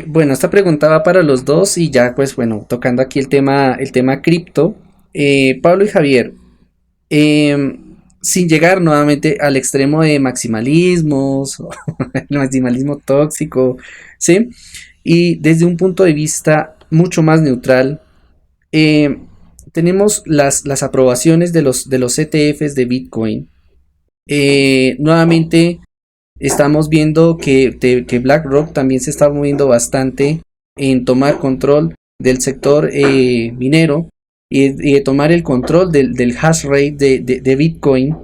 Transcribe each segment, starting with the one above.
Bueno, esta pregunta va para los dos y ya pues bueno, tocando aquí el tema cripto. Pablo y Javier, sin llegar nuevamente al extremo de maximalismos, el maximalismo tóxico, ¿sí? Y desde un punto de vista mucho más neutral, eh, tenemos las aprobaciones de los ETFs de Bitcoin. Nuevamente estamos viendo que BlackRock también se está moviendo bastante en tomar control del sector minero y de tomar el control del hash rate de Bitcoin.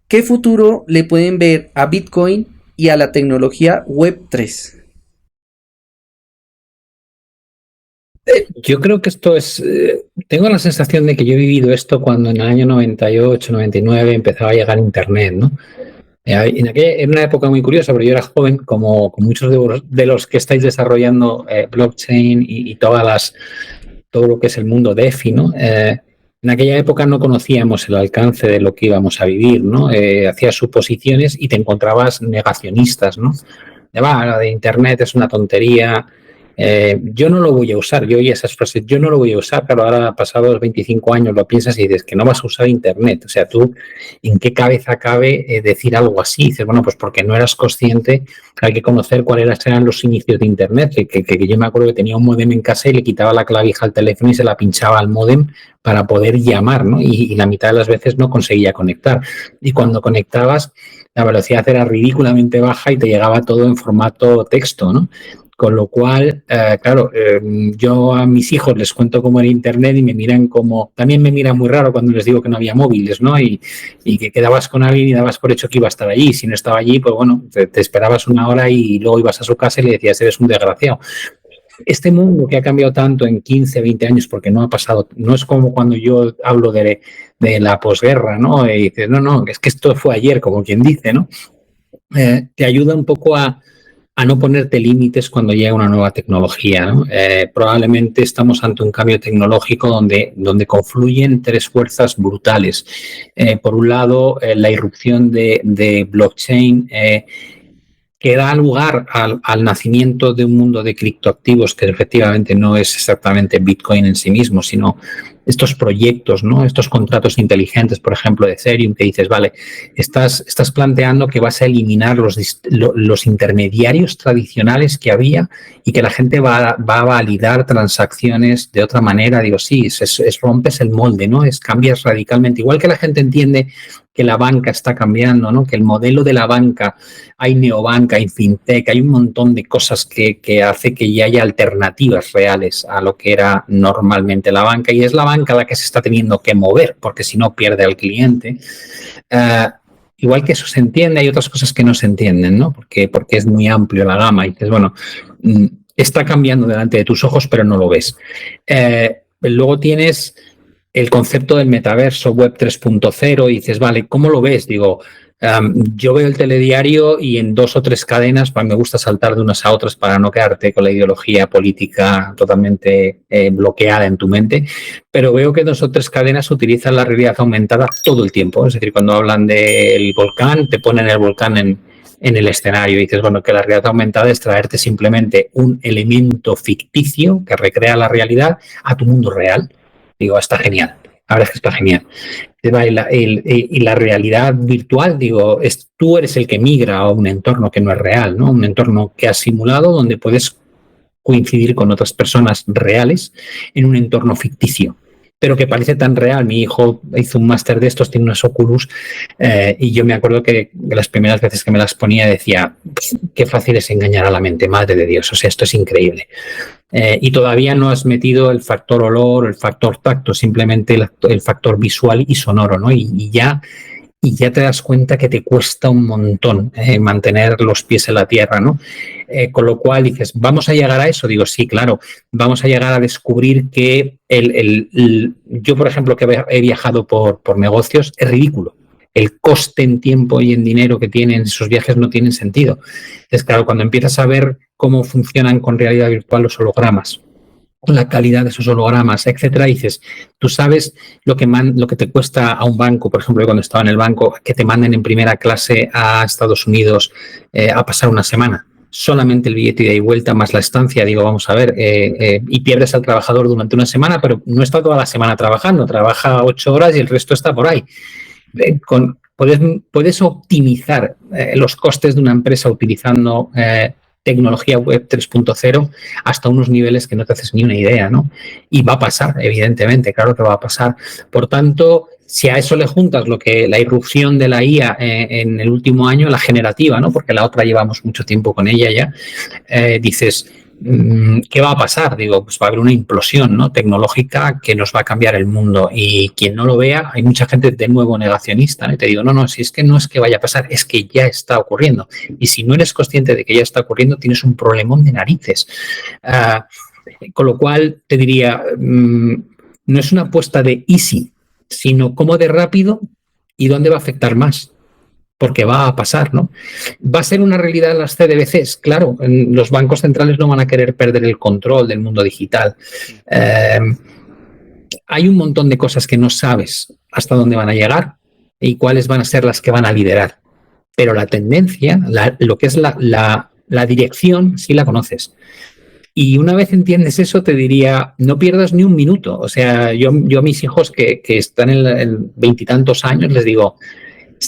¿Qué futuro le pueden ver a Bitcoin y a la tecnología Web3? Yo creo que esto es, tengo la sensación de que yo he vivido esto cuando en el año 98, 99 empezaba a llegar Internet, ¿no? En una época muy curiosa, pero yo era joven, como muchos de los que estáis desarrollando blockchain y todo lo que es el mundo DeFi, ¿no? En aquella época no conocíamos el alcance de lo que íbamos a vivir, ¿no? Hacías suposiciones y te encontrabas negacionistas, ¿no? Lo de Internet es una tontería. Yo no lo voy a usar, yo oí esas frases, yo no lo voy a usar, pero ahora pasados 25 años lo piensas y dices que no vas a usar Internet. O sea, tú, ¿en qué cabeza cabe decir algo así? Dices, bueno, pues porque no eras consciente, hay que conocer cuáles eran los inicios de Internet, que yo me acuerdo que tenía un módem en casa y le quitaba la clavija al teléfono y se la pinchaba al módem para poder llamar, ¿no? Y la mitad de las veces no conseguía conectar. Y cuando conectabas, la velocidad era ridículamente baja y te llegaba todo en formato texto, ¿no? Con lo cual, claro, yo a mis hijos les cuento cómo era Internet y me miran como, también me miran muy raro cuando les digo que no había móviles, ¿no? Y que quedabas con alguien y dabas por hecho que iba a estar allí. Si no estaba allí, pues bueno, te esperabas una hora y luego ibas a su casa y le decías, eres un desgraciado. Este mundo que ha cambiado tanto en 15, 20 años, porque no ha pasado, no es como cuando yo hablo de la posguerra, ¿no? Y dices, no, no, es que esto fue ayer, como quien dice, ¿no? Te ayuda un poco a no ponerte límites cuando llega una nueva tecnología, ¿no? Probablemente estamos ante un cambio tecnológico donde confluyen tres fuerzas brutales. Por un lado, la irrupción de blockchain, que da lugar al nacimiento de un mundo de criptoactivos que efectivamente no es exactamente Bitcoin en sí mismo, sino estos proyectos, ¿no? Estos contratos inteligentes, por ejemplo, de Ethereum, que dices, vale, estás planteando que vas a eliminar los intermediarios tradicionales que había y que la gente va a validar transacciones de otra manera. Digo, sí, rompes el molde, ¿no? Cambias radicalmente. Igual que la gente entiende que la banca está cambiando, ¿no? Que el modelo de la banca, hay neobanca, hay fintech, hay un montón de cosas que hace que ya haya alternativas reales a lo que era normalmente la banca, y es la banca la que se está teniendo que mover, porque si no pierde al cliente. Igual que eso se entiende, hay otras cosas que no se entienden, ¿no? Porque es muy amplio la gama y dices, bueno, está cambiando delante de tus ojos, pero no lo ves. Luego tienes el concepto del metaverso web 3.0 y dices, vale, ¿cómo lo ves? Digo, yo veo el telediario y en dos o tres cadenas me gusta saltar de unas a otras para no quedarte con la ideología política totalmente bloqueada en tu mente, pero veo que dos o tres cadenas utilizan la realidad aumentada todo el tiempo. Es decir, cuando hablan del volcán, te ponen el volcán en el escenario y dices, bueno, que la realidad aumentada es traerte simplemente un elemento ficticio que recrea la realidad a tu mundo real. Digo, está genial. La verdad es que está genial. Y la realidad virtual, digo, tú eres el que migra a un entorno que no es real, ¿no? Un entorno que has simulado donde puedes coincidir con otras personas reales en un entorno ficticio, pero que parece tan real. Mi hijo hizo un máster de estos, tiene unos Oculus, y yo me acuerdo que de las primeras veces que me las ponía decía, qué fácil es engañar a la mente, madre de Dios, o sea, esto es increíble. Y todavía no has metido el factor olor, el factor tacto, simplemente el factor visual y sonoro, ¿no? Y ya te das cuenta que te cuesta un montón mantener los pies en la tierra, ¿no? Con lo cual dices, ¿vamos a llegar a eso? Digo, sí, claro, vamos a llegar a descubrir que yo, por ejemplo, que he viajado por negocios, es ridículo. El coste en tiempo y en dinero que tienen esos viajes no tienen sentido. Entonces, claro, cuando empiezas a ver cómo funcionan con realidad virtual los hologramas, la calidad de esos hologramas, etcétera, dices, tú sabes lo que te cuesta a un banco, por ejemplo, cuando estaba en el banco, que te manden en primera clase a Estados Unidos a pasar una semana. solamente el billete de ida y vuelta más la estancia, digo, vamos a ver, y pierdes al trabajador durante una semana, pero no está toda la semana trabajando, trabaja 8 horas y el resto está por ahí. Puedes optimizar los costes de una empresa utilizando tecnología web 3.0 hasta unos niveles que no te haces ni una idea, ¿no? Y va a pasar, evidentemente, claro que va a pasar. Por tanto, si a eso le juntas la irrupción de la IA en el último año, la generativa, ¿no? Porque la otra llevamos mucho tiempo con ella ya, dices, ¿qué va a pasar? Digo, pues va a haber una implosión, ¿no? Tecnológica que nos va a cambiar el mundo. Y quien no lo vea, hay mucha gente de nuevo negacionista, ¿no? Y te digo, no, si es que no es que vaya a pasar, es que ya está ocurriendo. Y si no eres consciente de que ya está ocurriendo, tienes un problemón de narices. Con lo cual, te diría, no es una apuesta de easy, sino cómo de rápido y dónde va a afectar más. Porque va a pasar, ¿no? ¿Va a ser una realidad las CBDCs? Claro, los bancos centrales no van a querer perder el control del mundo digital. Hay un montón de cosas que no sabes hasta dónde van a llegar y cuáles van a ser las que van a liderar. Pero la tendencia, lo que es la dirección, sí la conoces. Y una vez entiendes eso, te diría, no pierdas ni un minuto. O sea, yo a mis hijos que están en 20 y tantos años les digo,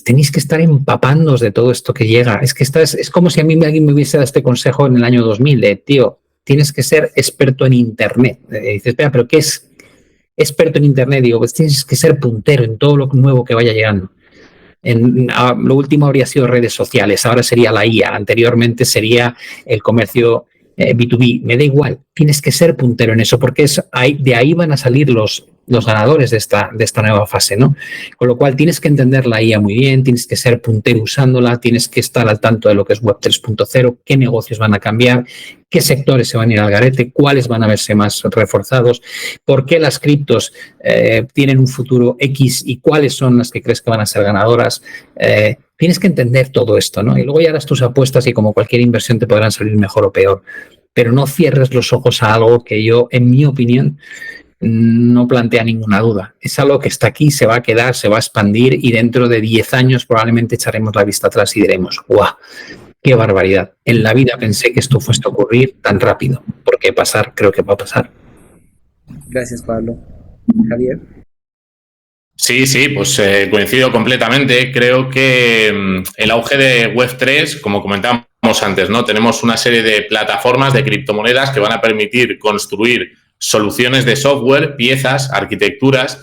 tenéis que estar empapándoos de todo esto que llega. Es que es como si a mí alguien me hubiese dado este consejo en el año 2000, tío, tienes que ser experto en Internet. Dices, espera, ¿pero qué es experto en Internet? Digo, pues tienes que ser puntero en todo lo nuevo que vaya llegando. Lo último habría sido redes sociales, ahora sería la IA, anteriormente sería el comercio B2B. Me da igual, tienes que ser puntero en eso, porque de ahí van a salir los ganadores de esta nueva fase, ¿no? Con lo cual tienes que entender la IA muy bien, tienes que ser puntero usándola, tienes que estar al tanto de lo que es Web 3.0, qué negocios van a cambiar, qué sectores se van a ir al garete, cuáles van a verse más reforzados, por qué las criptos tienen un futuro X y cuáles son las que crees que van a ser ganadoras. Tienes que entender todo esto, ¿no? Y luego ya harás tus apuestas y como cualquier inversión te podrán salir mejor o peor. Pero no cierres los ojos a algo que yo, en mi opinión, no plantea ninguna duda. Es algo que está aquí, se va a quedar, se va a expandir y dentro de 10 años probablemente echaremos la vista atrás y diremos, ¡guau! ¡Qué barbaridad! En la vida pensé que esto fuese a ocurrir tan rápido. Porque pasar, creo que va a pasar. Gracias, Pablo. Javier. Sí, pues coincido completamente. Creo que el auge de Web3, como comentábamos antes, ¿no? Tenemos una serie de plataformas de criptomonedas que van a permitir construir soluciones de software, piezas, arquitecturas,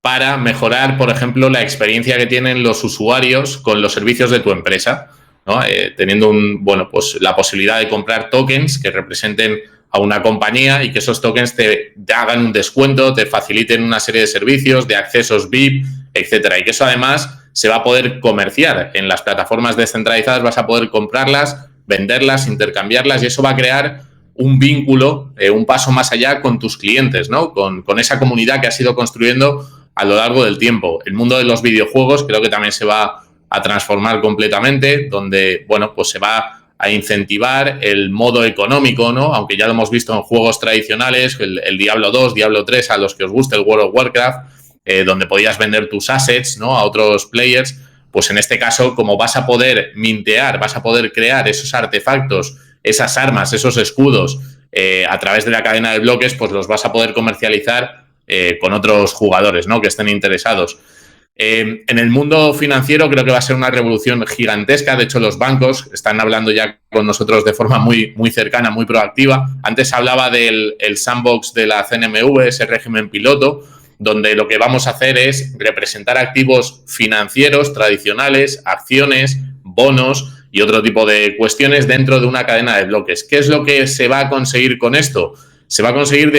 para mejorar, por ejemplo, la experiencia que tienen los usuarios con los servicios de tu empresa, ¿no? Teniendo la posibilidad de comprar tokens que representen a una compañía y que esos tokens te hagan un descuento, te faciliten una serie de servicios, de accesos VIP, etcétera. Y que eso además se va a poder comerciar en las plataformas descentralizadas, vas a poder comprarlas, venderlas, intercambiarlas y eso va a crear un vínculo, un paso más allá con tus clientes, ¿no? Con esa comunidad que has ido construyendo a lo largo del tiempo. El mundo de los videojuegos creo que también se va a transformar completamente, donde, pues se va a incentivar el modo económico, ¿no? Aunque ya lo hemos visto en juegos tradicionales, el Diablo 2, Diablo 3, a los que os guste el World of Warcraft, donde podías vender tus assets, ¿no? A otros players, pues en este caso, como vas a poder mintear, vas a poder crear esos artefactos, esas armas, esos escudos, a través de la cadena de bloques, pues los vas a poder comercializar con otros jugadores, ¿no? Que estén interesados. En el mundo financiero creo que va a ser una revolución gigantesca. De hecho, los bancos están hablando ya con nosotros de forma muy, muy cercana, muy proactiva. Antes hablaba del sandbox de la CNMV, ese régimen piloto, donde lo que vamos a hacer es representar activos financieros tradicionales, acciones, bonos y otro tipo de cuestiones dentro de una cadena de bloques. ¿Qué es lo que se va a conseguir con esto? Se va a conseguir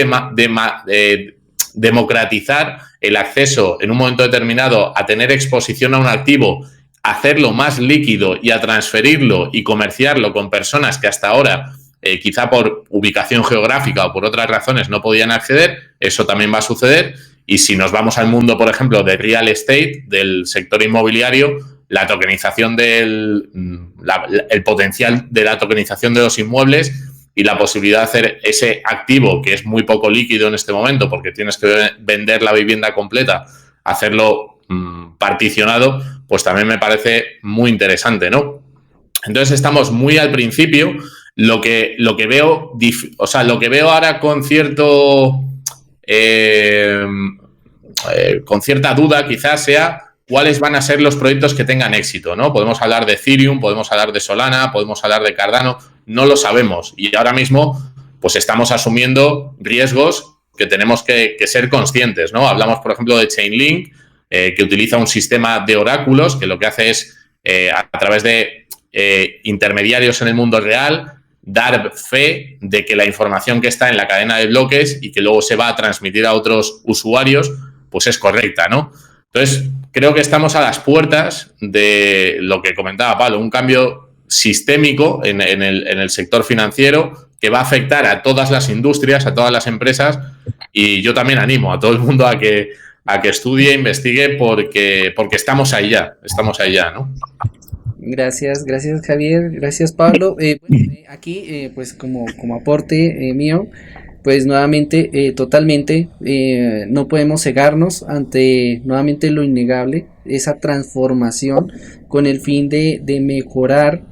democratizar el acceso en un momento determinado a tener exposición a un activo, hacerlo más líquido y a transferirlo y comerciarlo con personas que hasta ahora, quizá por ubicación geográfica o por otras razones, no podían acceder. Eso también va a suceder. Y si nos vamos al mundo, por ejemplo, de real estate, del sector inmobiliario, la tokenización el potencial de la tokenización de los inmuebles y la posibilidad de hacer ese activo, que es muy poco líquido en este momento porque tienes que vender la vivienda completa, hacerlo particionado, pues también me parece muy interesante, ¿no? Entonces estamos muy al principio. Lo que veo, o sea, lo que veo ahora con con cierta duda quizás sea cuáles van a ser los proyectos que tengan éxito, ¿no? Podemos hablar de Ethereum, podemos hablar de Solana, podemos hablar de Cardano, no lo sabemos. Y ahora mismo, pues estamos asumiendo riesgos que tenemos que ser conscientes, ¿no? Hablamos, por ejemplo, de Chainlink, que utiliza un sistema de oráculos que lo que hace es, a través de intermediarios en el mundo real, dar fe de que la información que está en la cadena de bloques y que luego se va a transmitir a otros usuarios, pues es correcta, ¿no? Entonces, creo que estamos a las puertas de lo que comentaba Pablo, un cambio sistémico en el sector financiero que va a afectar a todas las industrias, a todas las empresas, y yo también animo a todo el mundo a que estudie, investigue, porque estamos ahí ya, ¿no? Gracias Javier, gracias Pablo. Aquí, pues como aporte mío, pues nuevamente, totalmente, no podemos cegarnos ante nuevamente lo innegable, esa transformación con el fin de mejorar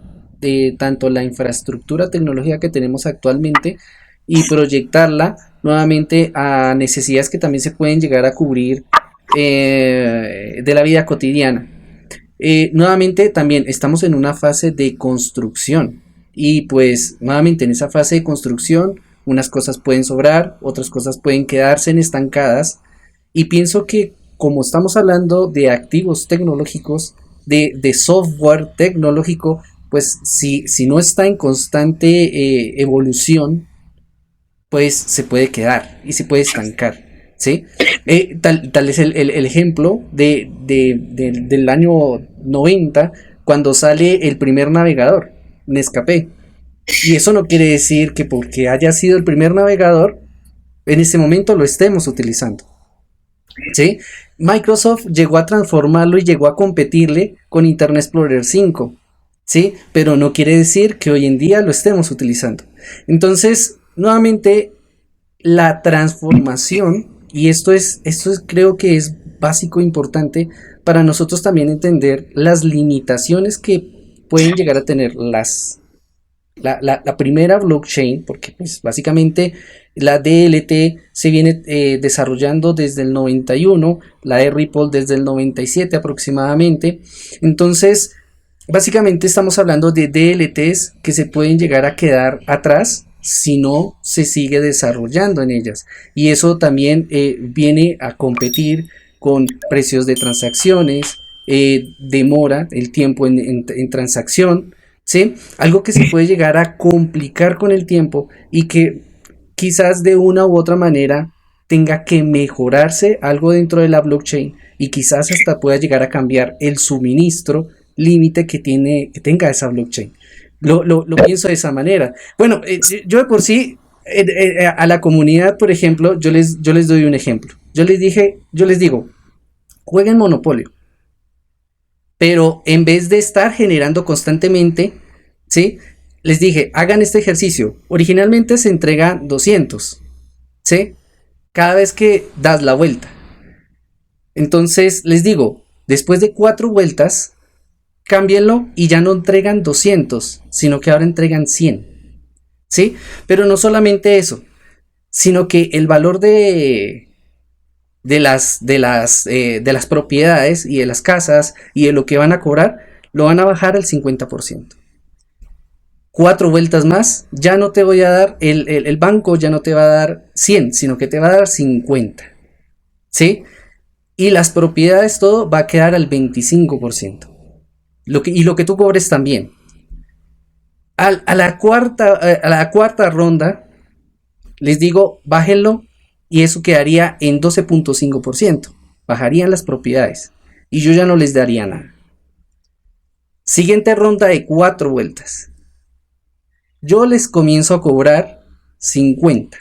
tanto la infraestructura tecnológica que tenemos actualmente y proyectarla nuevamente a necesidades que también se pueden llegar a cubrir de la vida cotidiana. Nuevamente también estamos en una fase de construcción y pues nuevamente en esa fase de construcción unas cosas pueden sobrar, otras cosas pueden quedarse estancadas, y pienso que como estamos hablando de activos tecnológicos, de software tecnológico, pues si no está en constante evolución, pues se puede quedar y se puede estancar, ¿sí? Tal es el ejemplo del año 90, cuando sale el primer navegador, Nescapé. Y eso no quiere decir que porque haya sido el primer navegador, en este momento lo estemos utilizando, ¿sí? Microsoft llegó a transformarlo y llegó a competirle con Internet Explorer 5, ¿sí? Pero no quiere decir que hoy en día lo estemos utilizando. Entonces, nuevamente, la transformación, y esto es creo que es básico e importante para nosotros también entender las limitaciones que pueden llegar a tener la primera blockchain, porque pues básicamente la DLT se viene desarrollando desde el 91, la de Ripple desde el 97 aproximadamente. Entonces básicamente estamos hablando de DLTs que se pueden llegar a quedar atrás si no se sigue desarrollando en ellas, y eso también viene a competir con precios de transacciones, demora el tiempo en transacción, ¿sí? Algo que se puede llegar a complicar con el tiempo y que quizás de una u otra manera tenga que mejorarse algo dentro de la blockchain, y quizás hasta pueda llegar a cambiar el suministro límite que tenga esa blockchain. Lo pienso de esa manera. Bueno, yo de por sí a la comunidad, por ejemplo, yo les doy un ejemplo. Yo les digo, jueguen Monopolio, pero en vez de estar generando constantemente, ¿sí? Les dije, hagan este ejercicio. Originalmente se entrega 200, ¿sí? Cada vez que das la vuelta. Entonces les digo, después de 4 vueltas, cámbienlo y ya no entregan 200, sino que ahora entregan 100, ¿sí? Pero no solamente eso, sino que el valor de las propiedades y de las casas y de lo que van a cobrar, lo van a bajar al 50%. 4 vueltas más, ya no te voy a dar, el banco ya no te va a dar 100, sino que te va a dar 50, ¿sí? Y las propiedades, todo va a quedar al 25%. Y lo que tú cobres también. A la cuarta ronda, les digo, bájenlo, y eso quedaría en 12.5%. Bajarían las propiedades y yo ya no les daría nada. Siguiente ronda de 4 vueltas. Yo les comienzo a cobrar 50,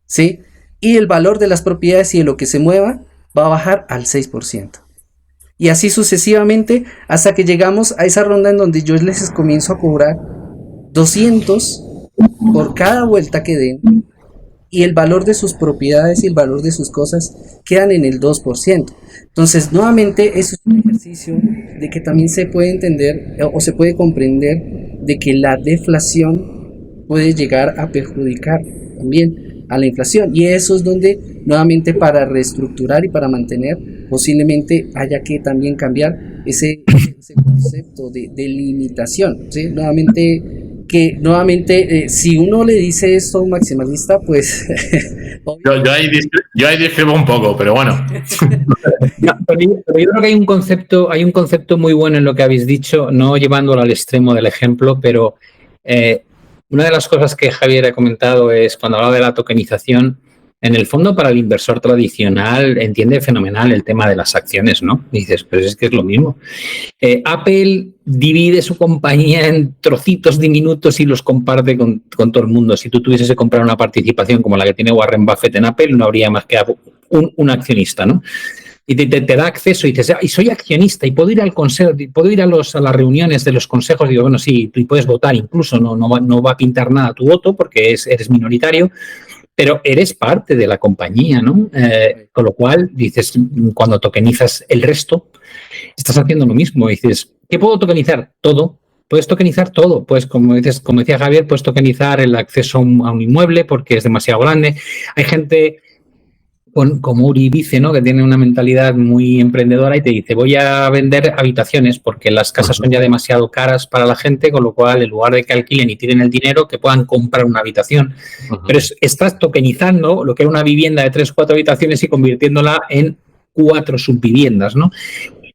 ¿sí? Y el valor de las propiedades y de lo que se mueva va a bajar al 6%. Y así sucesivamente hasta que llegamos a esa ronda en donde yo les comienzo a cobrar 200 por cada vuelta que den, y el valor de sus propiedades y el valor de sus cosas quedan en el 2%. Entonces, nuevamente, eso es un ejercicio de que también se puede entender o se puede comprender de que la deflación puede llegar a perjudicar también a la inflación. Y eso es donde nuevamente para reestructurar y para mantener posiblemente haya que también cambiar ese concepto de limitación, ¿sí? Nuevamente, si uno le dice esto a un maximalista, pues... yo ahí discrepo un poco, pero bueno. No, pero yo creo que hay un concepto muy bueno en lo que habéis dicho, no llevándolo al extremo del ejemplo, pero una de las cosas que Javier ha comentado es cuando hablaba de la tokenización, en el fondo para el inversor tradicional entiende fenomenal el tema de las acciones, ¿no? Y dices, pero es que es lo mismo. Apple divide su compañía en trocitos diminutos y los comparte con todo el mundo. Si tú tuvieses que comprar una participación como la que tiene Warren Buffett en Apple, no habría más que un accionista, ¿no? Y te da acceso y dices, y soy accionista y puedo ir al consejo, puedo ir a las reuniones de los consejos. Digo, bueno, sí, tú puedes votar, incluso no va a pintar nada tu voto porque eres minoritario, pero eres parte de la compañía, ¿no? Con lo cual, dices, cuando tokenizas el resto, estás haciendo lo mismo. Dices, ¿qué puedo tokenizar? Todo. Puedes tokenizar todo. Pues, como decía Javier, puedes tokenizar el acceso a un inmueble porque es demasiado grande. Hay gente como Uri dice, ¿no? Que tiene una mentalidad muy emprendedora y te dice, voy a vender habitaciones porque las casas son ya demasiado caras para la gente, con lo cual, en lugar de que alquilen y tiren el dinero, que puedan comprar una habitación. Pero estás tokenizando lo que era una vivienda de 3 o 4 habitaciones y convirtiéndola en 4 subviviendas, ¿no?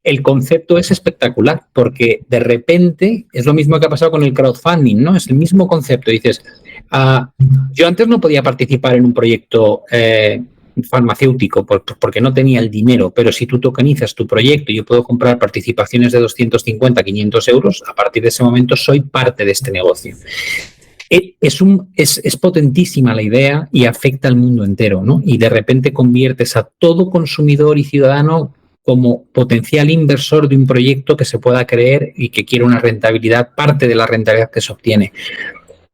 El concepto es espectacular porque de repente es lo mismo que ha pasado con el crowdfunding, ¿no? Es el mismo concepto. Dices, yo antes no podía participar en un proyecto farmacéutico porque no tenía el dinero, pero si tú tokenizas tu proyecto y yo puedo comprar participaciones de 250, 500 euros, a partir de ese momento soy parte de este negocio. Es potentísima la idea y afecta al mundo entero, ¿no? Y de repente conviertes a todo consumidor y ciudadano como potencial inversor de un proyecto que se pueda creer y que quiere una rentabilidad, parte de la rentabilidad que se obtiene.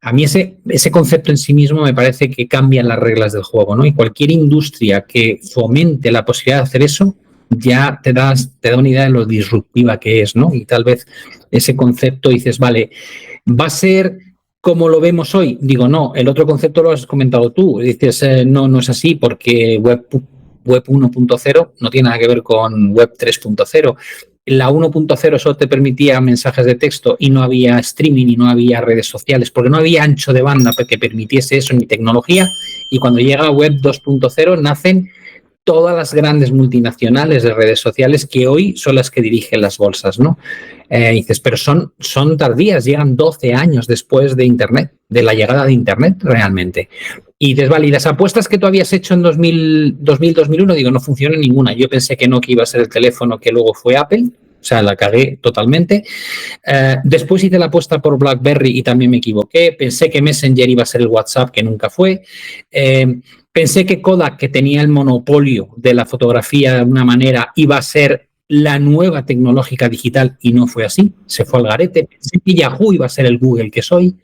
A mí ese concepto en sí mismo me parece que cambia las reglas del juego, ¿no? Y cualquier industria que fomente la posibilidad de hacer eso ya te da una idea de lo disruptiva que es, ¿no? Y tal vez ese concepto dices, vale, va a ser como lo vemos hoy. Digo, no, el otro concepto lo has comentado tú. Dices, no es así porque web 1.0 no tiene nada que ver con web 3.0. La 1.0 solo te permitía mensajes de texto y no había streaming y no había redes sociales, porque no había ancho de banda que permitiese eso en mi tecnología. Y cuando llega web 2.0 nacen todas las grandes multinacionales de redes sociales que hoy son las que dirigen las bolsas, ¿no? Dices, pero son tardías, llegan 12 años después de Internet, de la llegada de Internet realmente. Y dices, vale, y las apuestas que tú habías hecho en 2001, digo, no funciona ninguna. Yo pensé que no, que iba a ser el teléfono que luego fue Apple, o sea, la cagué totalmente. Después hice la apuesta por BlackBerry y también me equivoqué. Pensé que Messenger iba a ser el WhatsApp, que nunca fue. Pensé que Kodak, que tenía el monopolio de la fotografía de alguna manera, iba a ser la nueva tecnológica digital y no fue así. Se fue al garete. Pensé que Yahoo iba a ser el Google que soy,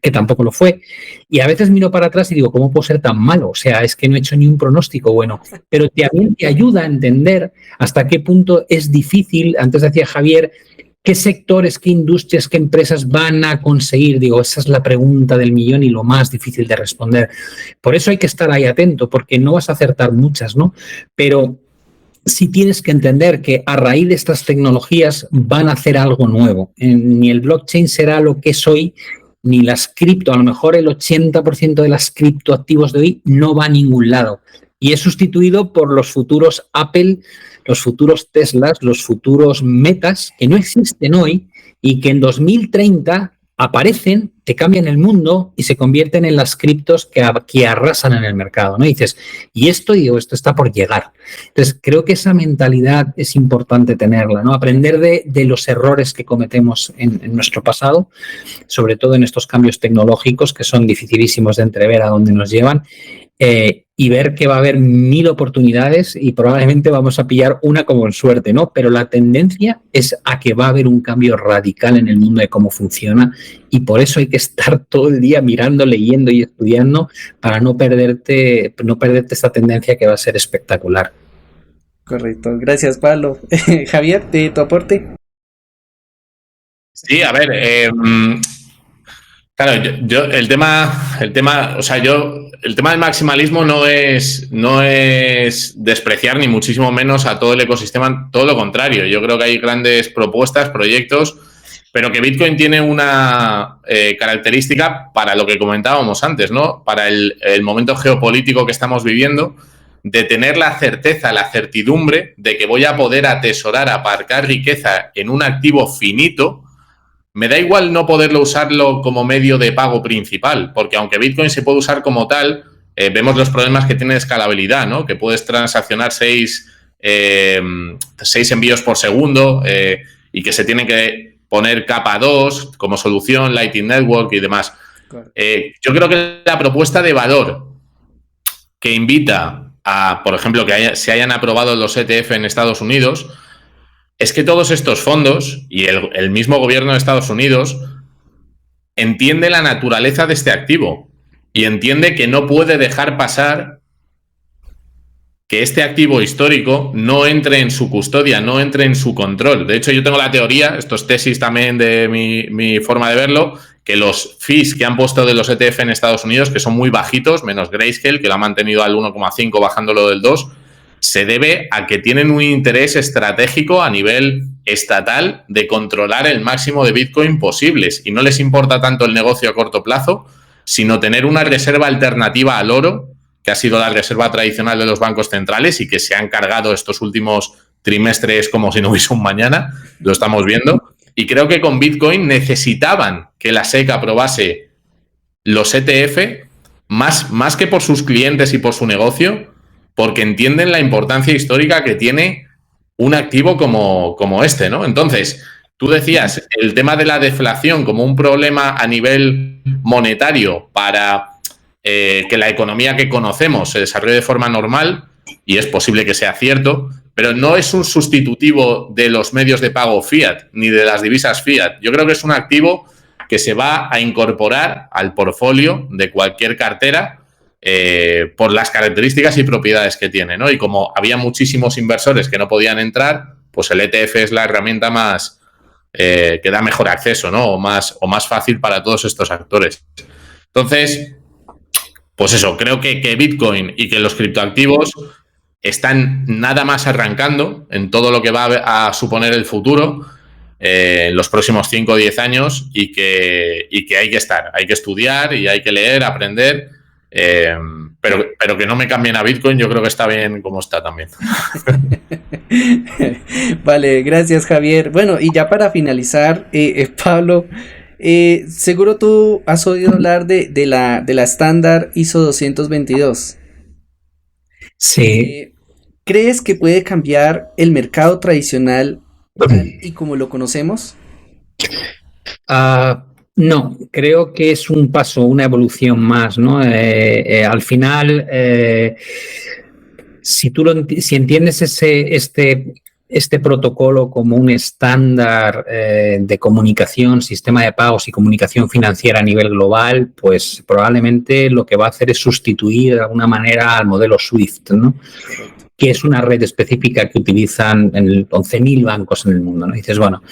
que tampoco lo fue. Y a veces miro para atrás y digo, ¿cómo puedo ser tan malo? O sea, es que no he hecho ni un pronóstico bueno. Pero también te ayuda a entender hasta qué punto es difícil. Antes decía Javier, ¿qué sectores, qué industrias, qué empresas van a conseguir? Digo, esa es la pregunta del millón y lo más difícil de responder. Por eso hay que estar ahí atento, porque no vas a acertar muchas, ¿no? Pero sí tienes que entender que a raíz de estas tecnologías van a hacer algo nuevo. Ni el blockchain será lo que es hoy, ni las cripto. A lo mejor el 80% de las criptoactivos de hoy no va a ningún lado. Y es sustituido por los futuros Apple, los futuros Teslas, los futuros Metas, que no existen hoy y que en 2030 aparecen, te cambian el mundo y se convierten en las criptos que arrasan en el mercado, ¿no? Y dices, esto está por llegar. Entonces, creo que esa mentalidad es importante tenerla, ¿no? Aprender de los errores que cometemos en nuestro pasado, sobre todo en estos cambios tecnológicos que son dificilísimos de entrever a dónde nos llevan, y ver que va a haber 1000 oportunidades y probablemente vamos a pillar una como en suerte, ¿no? Pero la tendencia es a que va a haber un cambio radical en el mundo de cómo funciona y por eso hay que estar todo el día mirando, leyendo y estudiando para no perderte esta tendencia que va a ser espectacular. Correcto, gracias Pablo. Javier, ¿tu aporte? Sí, a ver, Claro, el tema, o sea, el tema del maximalismo no es despreciar ni muchísimo menos a todo el ecosistema, todo lo contrario. Yo creo que hay grandes propuestas, proyectos, pero que Bitcoin tiene una característica para lo que comentábamos antes, ¿no? Para el momento geopolítico que estamos viviendo, de tener la certeza, la certidumbre de que voy a poder atesorar, aparcar riqueza en un activo finito. Me da igual no poderlo usarlo como medio de pago principal, porque aunque Bitcoin se puede usar como tal, vemos los problemas que tiene de escalabilidad, ¿no? Que puedes transaccionar 6 envíos por segundo y que se tiene que poner capa 2 como solución, Lightning Network y demás. Claro. Yo creo que la propuesta de valor que invita a, por ejemplo, que se hayan aprobado los ETF en Estados Unidos, es que todos estos fondos y el mismo gobierno de Estados Unidos entiende la naturaleza de este activo y entiende que no puede dejar pasar que este activo histórico no entre en su custodia, no entre en su control. De hecho, yo tengo la teoría, esto es tesis también de mi forma de verlo, que los fees que han puesto de los ETF en Estados Unidos, que son muy bajitos, menos Grayscale, que lo ha mantenido al 1,5 bajándolo del 2, se debe a que tienen un interés estratégico a nivel estatal de controlar el máximo de Bitcoin posibles y no les importa tanto el negocio a corto plazo, sino tener una reserva alternativa al oro, que ha sido la reserva tradicional de los bancos centrales y que se han cargado estos últimos trimestres como si no hubiese un mañana, lo estamos viendo. Y creo que con Bitcoin necesitaban que la SEC aprobase los ETF más que por sus clientes y por su negocio, porque entienden la importancia histórica que tiene un activo como este, ¿no? Entonces, tú decías el tema de la deflación como un problema a nivel monetario para que la economía que conocemos se desarrolle de forma normal, y es posible que sea cierto, pero no es un sustitutivo de los medios de pago fiat ni de las divisas fiat. Yo creo que es un activo que se va a incorporar al portfolio de cualquier cartera por las características y propiedades que tiene, ¿no? Y como había muchísimos inversores que no podían entrar, pues el ETF es la herramienta más que da mejor acceso, ¿no? O más fácil para todos estos actores. Entonces, pues eso, creo que Bitcoin y que los criptoactivos están nada más arrancando en todo lo que va a suponer el futuro en los próximos 5 o 10 años y que hay que estar, hay que estudiar y hay que leer, aprender, pero que no me cambien a Bitcoin, yo creo que está bien como está también. Vale, gracias Javier. Bueno, y ya para finalizar, Pablo, seguro tú has oído hablar de la estándar ISO 222. Sí. ¿Crees que puede cambiar el mercado tradicional y como lo conocemos? No, creo que es un paso, una evolución más, ¿no? Al final, si entiendes este protocolo como un estándar de comunicación, sistema de pagos y comunicación financiera a nivel global, pues probablemente lo que va a hacer es sustituir de alguna manera al modelo SWIFT, ¿no? Que es una red específica que utilizan 11.000 bancos en el mundo, ¿no? Y dices, bueno,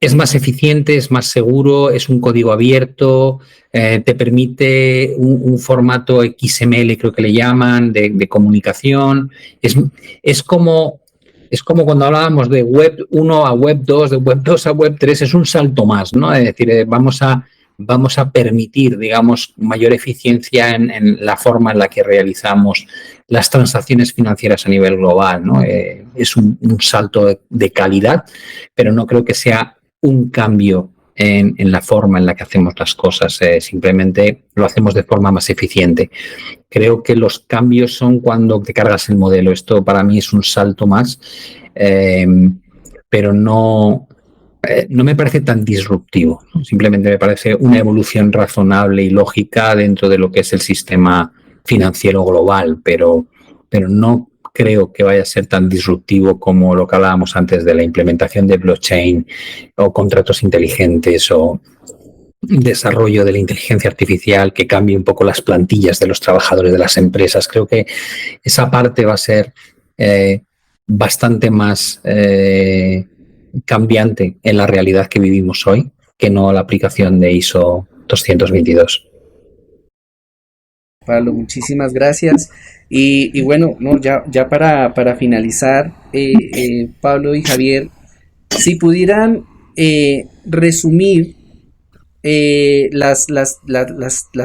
es más eficiente, es más seguro, es un código abierto, te permite un formato XML, creo que le llaman, de comunicación. Es como cuando hablábamos de Web 1 a Web 2, de Web 2 a Web 3, es un salto más, ¿no? Es decir, vamos a permitir, digamos, mayor eficiencia en la forma en la que realizamos las transacciones financieras a nivel global, ¿no? Es un salto de calidad, pero no creo que sea un cambio en la forma en la que hacemos las cosas, simplemente lo hacemos de forma más eficiente. Creo que los cambios son cuando te cargas el modelo. Esto para mí es un salto más, pero no me parece tan disruptivo, ¿no? Simplemente me parece una evolución razonable y lógica dentro de lo que es el sistema financiero global, pero no creo que vaya a ser tan disruptivo como lo que hablábamos antes de la implementación de blockchain o contratos inteligentes o desarrollo de la inteligencia artificial que cambie un poco las plantillas de los trabajadores de las empresas. Creo que esa parte va a ser bastante más cambiante en la realidad que vivimos hoy que no la aplicación de ISO 222. Pablo, muchísimas gracias. Y bueno, no, ya para finalizar, Pablo y Javier, si pudieran resumir las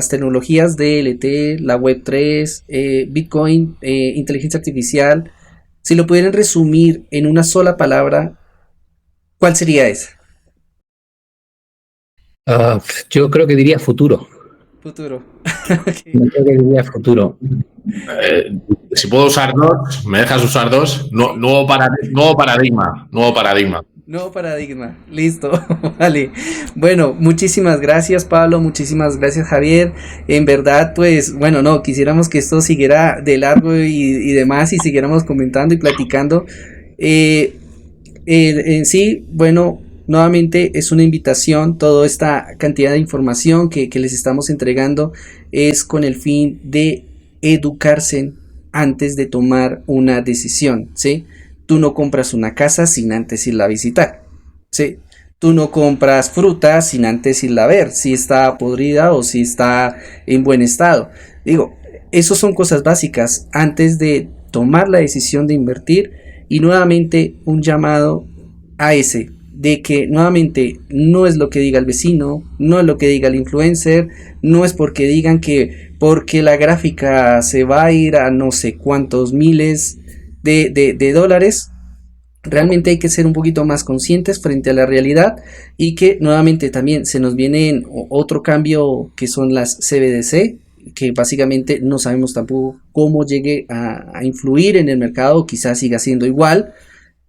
tecnologías DLT, la Web3, Bitcoin, inteligencia artificial, si lo pudieran resumir en una sola palabra, ¿cuál sería esa? Yo creo que diría futuro. Futuro. Yo creo que diría futuro. Si puedo usar dos, ¿me dejas usar dos? Nuevo paradigma. Nuevo paradigma, listo, vale. Bueno, muchísimas gracias Pablo, muchísimas gracias Javier. En verdad, pues, bueno, no, quisiéramos que esto siguiera de largo y demás y siguiéramos comentando y platicando. En sí, bueno, nuevamente es una invitación, toda esta cantidad de información que les estamos entregando es con el fin de educarse antes de tomar una decisión, ¿sí? Tú no compras una casa sin antes irla a visitar, ¿sí? Tú no compras fruta sin antes irla a ver si está podrida o si está en buen estado. Digo, eso son cosas básicas antes de tomar la decisión de invertir y nuevamente un llamado a ese, de que nuevamente no es lo que diga el vecino, no es lo que diga el influencer, no es porque digan que porque la gráfica se va a ir a no sé cuántos miles de dólares. Realmente hay que ser un poquito más conscientes frente a la realidad y que nuevamente también se nos viene otro cambio que son las CBDC, que básicamente no sabemos tampoco cómo llegue a influir en el mercado, quizás siga siendo igual,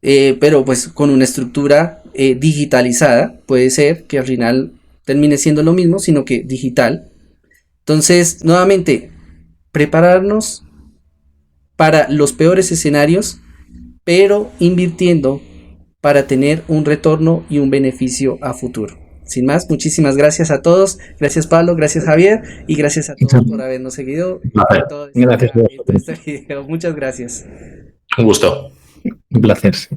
pero pues con una estructura digitalizada, puede ser que al final termine siendo lo mismo, sino que digital. Entonces, nuevamente, prepararnos para los peores escenarios, pero invirtiendo para tener un retorno y un beneficio a futuro. Sin más, muchísimas gracias a todos. Gracias Pablo, gracias Javier y gracias a todos por habernos seguido en todo Gracias. este video. Muchas gracias. Un gusto. Un placer. Sí.